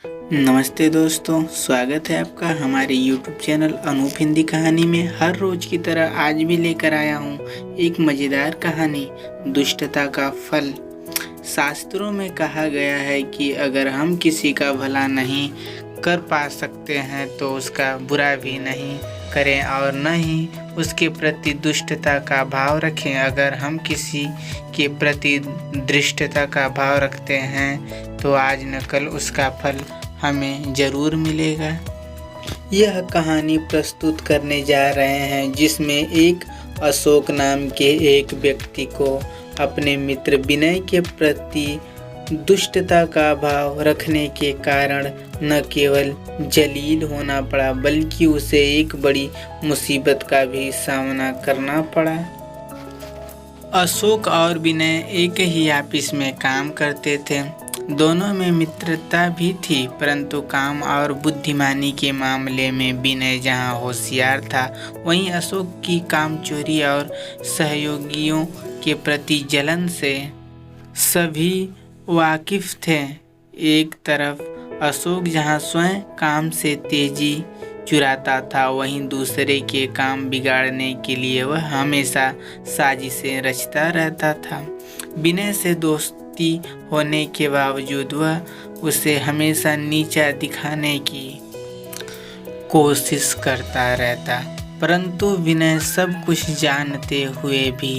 नमस्ते दोस्तों, स्वागत है आपका हमारे YouTube चैनल अनूप हिंदी कहानी में। हर रोज की तरह आज भी लेकर आया हूँ एक मज़ेदार कहानी, दुष्टता का फल। शास्त्रों में कहा गया है कि अगर हम किसी का भला नहीं कर पा सकते हैं तो उसका बुरा भी नहीं करें और न ही उसके प्रति दुष्टता का भाव रखें। अगर हम किसी के प्रति धृष्टता का भाव रखते हैं तो आज न कल उसका फल हमें ज़रूर मिलेगा। यह कहानी प्रस्तुत करने जा रहे हैं जिसमें एक अशोक नाम के एक व्यक्ति को अपने मित्र विनय के प्रति दुष्टता का भाव रखने के कारण न केवल जलील होना पड़ा बल्कि उसे एक बड़ी मुसीबत का भी सामना करना पड़ा। अशोक और विनय एक ही ऑफिस में काम करते थे। दोनों में मित्रता भी थी, परंतु काम और बुद्धिमानी के मामले में विनय जहां होशियार था, वहीं अशोक की कामचोरी और सहयोगियों के प्रति जलन से सभी वाकिफ थे। एक तरफ अशोक जहां स्वयं काम से तेजी चुराता था, वहीं दूसरे के काम बिगाड़ने के लिए वह हमेशा साजिशें रचता रहता था। विनय से दोस्ती होने के बावजूद वह उसे हमेशा नीचा दिखाने की कोशिश करता रहता, परंतु विनय सब कुछ जानते हुए भी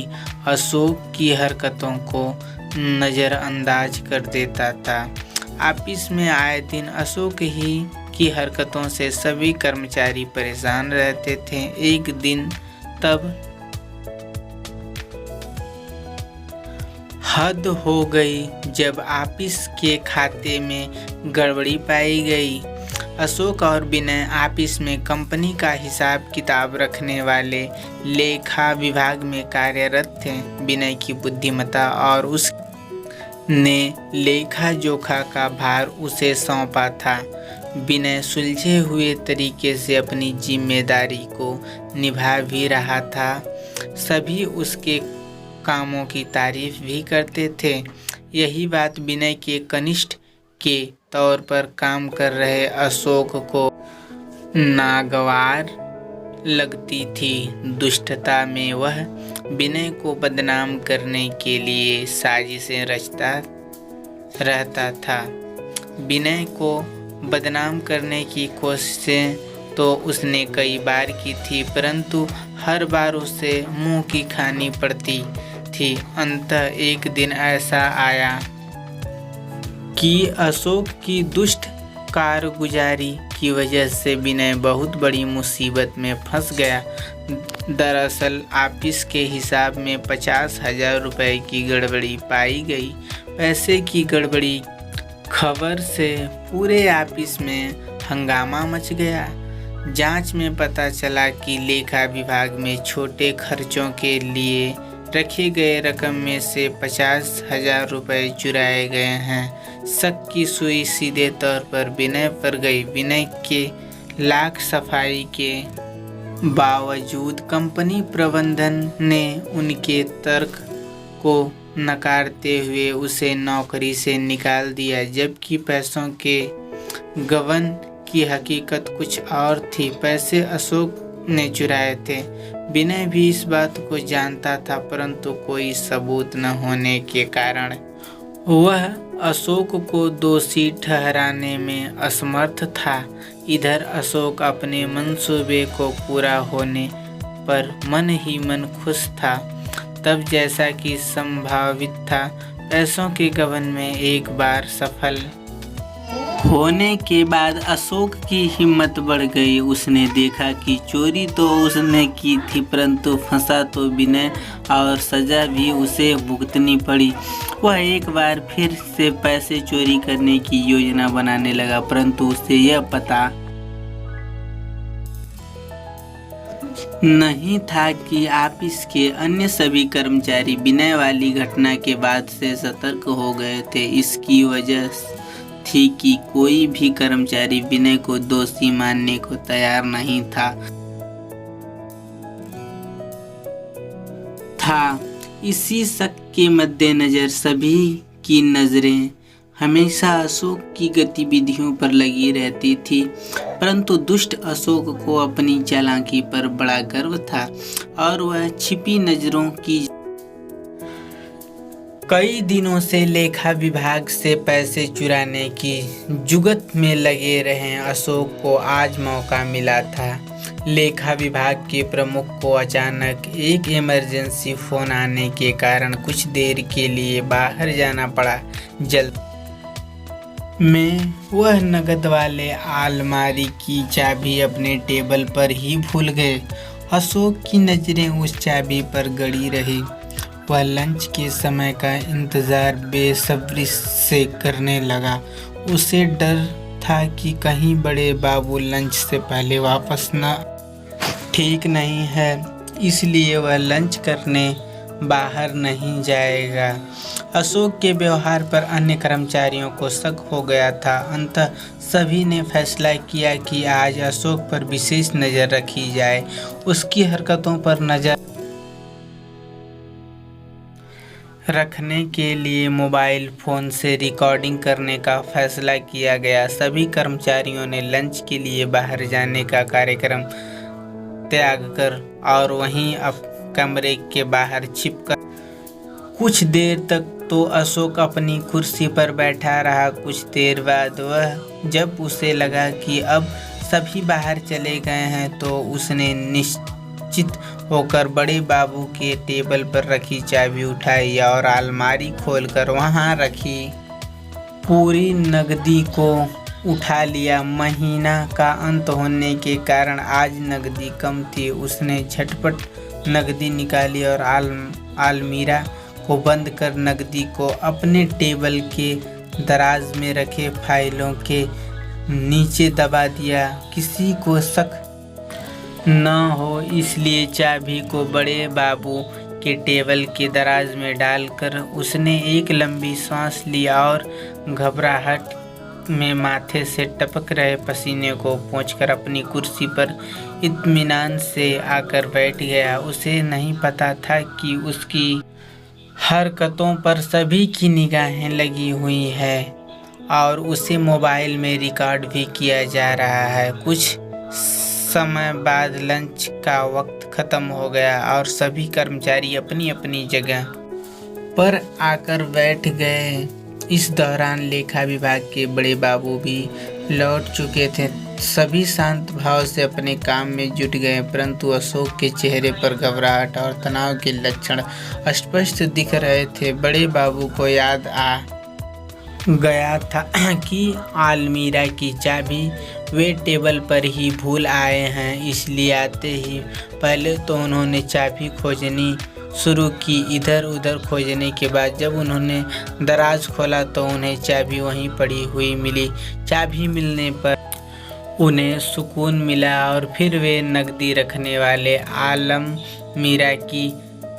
अशोक की हरकतों को नज़रअंदाज कर देता था। ऑफिस में आए दिन अशोक ही की हरकतों से सभी कर्मचारी परेशान रहते थे। एक दिन तब हद हो गई जब ऑफिस के खाते में गड़बड़ी पाई गई। अशोक और विनय ऑफिस में कंपनी का हिसाब किताब रखने वाले लेखा विभाग में कार्यरत थे। विनय की बुद्धिमत्ता और उसने लेखा जोखा का भार उसे सौंपा था। विनय सुलझे हुए तरीके से अपनी जिम्मेदारी को निभा भी रहा था। सभी उसके कामों की तारीफ भी करते थे। यही बात विनय के कनिष्ठ के तौर पर काम कर रहे अशोक को नागवार लगती थी। दुष्टता में वह विनय को बदनाम करने के लिए साजिशें रचता रहता था। विनय को बदनाम करने की कोशिशें तो उसने कई बार की थी, परंतु हर बार उसे मुंह की खानी पड़ती थी। अंततः एक दिन ऐसा आया कि अशोक की दुष्ट कारगुजारी की वजह से विनय बहुत बड़ी मुसीबत में फंस गया। दरअसल ऑफिस के हिसाब में 50,000 रुपए की गड़बड़ी पाई गई। पैसे की गड़बड़ी खबर से पूरे ऑफिस में हंगामा मच गया। जांच में पता चला कि लेखा विभाग में छोटे खर्चों के लिए रखे गए रकम में से 50,000 रुपए चुराए गए हैं। शक की सुई सीधे तौर पर विनय पर गई। विनय के लाख सफाई के बावजूद कंपनी प्रबंधन ने उनके तर्क को नकारते हुए उसे नौकरी से निकाल दिया, जबकि पैसों के गबन की हकीकत कुछ और थी। पैसे अशोक ने चुराए थे। विनय भी इस बात को जानता था, परंतु कोई सबूत न होने के कारण वह अशोक को दोषी ठहराने में असमर्थ था। इधर अशोक अपने मंसूबे को पूरा होने पर मन ही मन खुश था। तब जैसा कि संभावित था, पैसों के गबन में एक बार सफल होने के बाद अशोक की हिम्मत बढ़ गई। उसने देखा कि चोरी तो उसने की थी, परंतु फंसा तो विनय और सजा भी उसे भुगतनी पड़ी। वह एक बार फिर से पैसे चोरी करने की योजना बनाने लगा, परंतु उसे यह पता नहीं था कि ऑफिस के अन्य सभी कर्मचारी विनय वाली घटना के बाद से सतर्क हो गए थे। इसकी वजह थी कि कोई भी कर्मचारी विनय को दोषी मानने को तैयार नहीं था। इसी शक के मद्देनजर सभी की नजरें हमेशा अशोक की गतिविधियों पर लगी रहती थी, परंतु दुष्ट अशोक को अपनी चालाकी पर बड़ा गर्व था और वह छिपी नजरों की कई दिनों से लेखा विभाग से पैसे चुराने की जुगत में लगे रहे। अशोक को आज मौका मिला था। लेखा विभाग के प्रमुख को अचानक एक इमरजेंसी फोन आने के कारण कुछ देर के लिए बाहर जाना पड़ा। जल्द में वह नकद वाले अलमारी की चाबी अपने टेबल पर ही भूल गए। अशोक की नज़रें उस चाबी पर गड़ी रही। वह लंच के समय का इंतज़ार बेसब्री से करने लगा। उसे डर था कि कहीं बड़े बाबू लंच से पहले वापस न ठीक नहीं है, इसलिए वह लंच करने बाहर नहीं जाएगा। अशोक के व्यवहार पर अन्य कर्मचारियों को शक हो गया था। अंततः सभी ने फैसला किया कि आज अशोक पर विशेष नज़र रखी जाए। उसकी हरकतों पर नज़र रखने के लिए मोबाइल फ़ोन से रिकॉर्डिंग करने का फैसला किया गया। सभी कर्मचारियों ने लंच के लिए बाहर जाने का कार्यक्रम त्याग कर और वहीं अब कमरे के बाहर छिपकर कुछ देर तक तो अशोक अपनी कुर्सी पर बैठा रहा। कुछ देर बाद वह जब उसे लगा कि अब सभी बाहर चले गए हैं तो उसने निश्चित होकर बड़े बाबू के टेबल पर रखी चाबी उठाई और अलमारी खोलकर वहां रखी पूरी नकदी को उठा लिया। महीना का अंत होने के कारण आज नकदी कम थी। उसने झटपट नकदी निकाली और अलमीरा को बंद कर नकदी को अपने टेबल के दराज में रखे फाइलों के नीचे दबा दिया। किसी को शक न हो इसलिए चाबी को बड़े बाबू के टेबल के दराज में डालकर उसने एक लंबी सांस लिया और घबराहट में माथे से टपक रहे पसीने को पोंछकर अपनी कुर्सी पर इत्मीनान से आकर बैठ गया। उसे नहीं पता था कि उसकी हरकतों पर सभी की निगाहें लगी हुई है और उसे मोबाइल में रिकॉर्ड भी किया जा रहा है। कुछ समय बाद लंच का वक्त खत्म हो गया और सभी कर्मचारी अपनी अपनी जगह पर आकर बैठ गए। इस दौरान लेखा विभाग के बड़े बाबू भी लौट चुके थे। सभी शांत भाव से अपने काम में जुट गए, परंतु अशोक के चेहरे पर घबराहट और तनाव के लक्षण स्पष्ट दिख रहे थे। बड़े बाबू को याद आ गया था कि अलमीरा की चाबी वे टेबल पर ही भूल आए हैं, इसलिए आते ही पहले तो उन्होंने चाबी खोजनी शुरू की। इधर उधर खोजने के बाद जब उन्होंने दराज खोला तो उन्हें चाबी वहीं पड़ी हुई मिली। चाबी मिलने पर उन्हें सुकून मिला और फिर वे नकदी रखने वाले अलमीरा की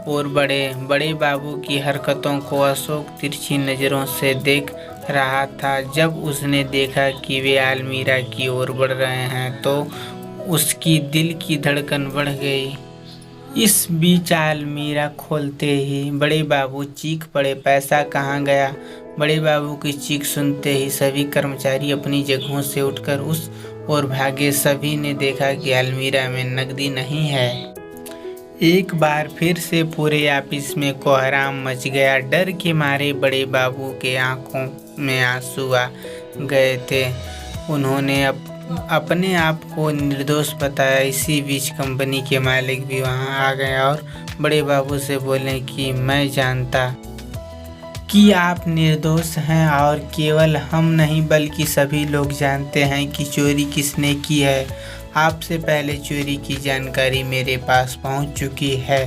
ओर बढ़े। बड़े बाबू की हरकतों को अशोक तिरछी नज़रों से देख रहा था। जब उसने देखा कि वे अलमीरा की ओर बढ़ रहे हैं तो उसकी दिल की धड़कन बढ़ गई। इस बीच अलमीरा खोलते ही बड़े बाबू चीख पड़े, पैसा कहाँ गया? बड़े बाबू की चीख सुनते ही सभी कर्मचारी अपनी जगहों से उठकर उस ओर भागे। सभी ने देखा कि अलमीरा में नकदी नहीं है। एक बार फिर से पूरे ऑफिस में कोहराम मच गया। डर के मारे बड़े बाबू के आंखों में आंसू आ गए थे। उन्होंने अपने आप को निर्दोष बताया। इसी बीच कंपनी के मालिक भी वहां आ गए और बड़े बाबू से बोले कि मैं जानता कि आप निर्दोष हैं और केवल हम नहीं बल्कि सभी लोग जानते हैं कि चोरी किसने की है। आपसे पहले चोरी की जानकारी मेरे पास पहुंच चुकी है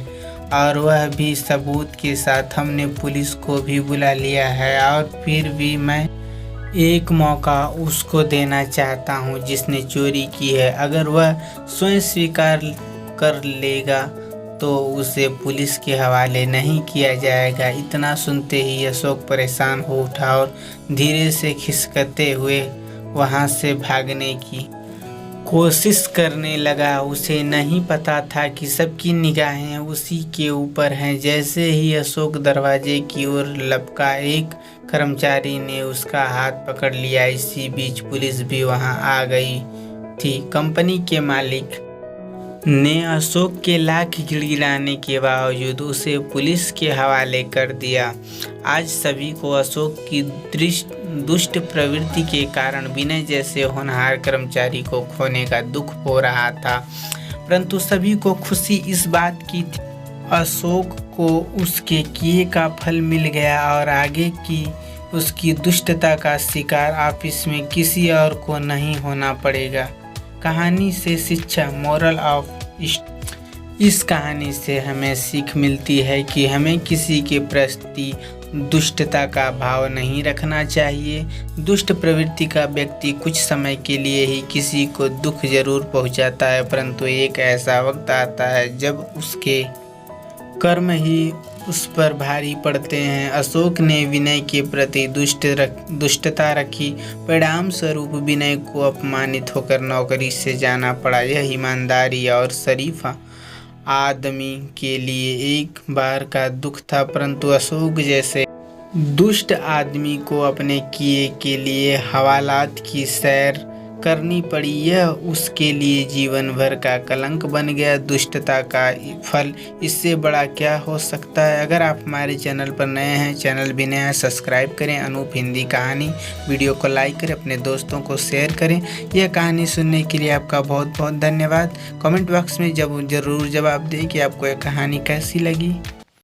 और वह भी सबूत के साथ। हमने पुलिस को भी बुला लिया है और फिर भी मैं एक मौका उसको देना चाहता हूं जिसने चोरी की है। अगर वह स्वयं स्वीकार कर लेगा तो उसे पुलिस के हवाले नहीं किया जाएगा। इतना सुनते ही अशोक परेशान हो उठा और धीरे से खिसकते हुए वहां से भागने की कोशिश करने लगा। उसे नहीं पता था कि सबकी निगाहें उसी के ऊपर हैं। जैसे ही अशोक दरवाजे की ओर लपका, एक कर्मचारी ने उसका हाथ पकड़ लिया। इसी बीच पुलिस भी वहां आ गई थी। कंपनी के मालिक ने अशोक के लाख गिड़गिड़ाने के बावजूद उसे पुलिस के हवाले कर दिया। आज सभी को अशोक की दुष्ट प्रवृत्ति के कारण विनय जैसे होनहार कर्मचारी को खोने का दुख हो रहा था, परंतु सभी को खुशी इस बात की थी अशोक को उसके किए का फल मिल गया और आगे की उसकी दुष्टता का शिकार ऑफिस में किसी और को नहीं होना पड़ेगा। कहानी से शिक्षा, मोरल ऑफ इस कहानी से हमें सीख मिलती है कि हमें किसी के प्रति दुष्टता का भाव नहीं रखना चाहिए। दुष्ट प्रवृत्ति का व्यक्ति कुछ समय के लिए ही किसी को दुख जरूर पहुंचाता है, परंतु एक ऐसा वक्त आता है जब उसके कर्म ही उस पर भारी पड़ते हैं। अशोक ने विनय के प्रति दुष्टता रखी। परिणाम स्वरूप विनय को अपमानित होकर नौकरी से जाना पड़ा। यह ईमानदारी और शरीफ आदमी के लिए एक बार का दुख था, परंतु अशोक जैसे दुष्ट आदमी को अपने किए के लिए हवालात की सैर करनी पड़ी। यह उसके लिए जीवन भर का कलंक बन गया। दुष्टता का फल इससे बड़ा क्या हो सकता है। अगर आप हमारे चैनल पर नए हैं, चैनल भी नया है, सब्सक्राइब करें। अनूप हिंदी कहानी वीडियो को लाइक करें, अपने दोस्तों को शेयर करें। यह कहानी सुनने के लिए आपका बहुत बहुत धन्यवाद। कमेंट बॉक्स में ज़रूर जवाब दें कि आपको यह कहानी कैसी लगी।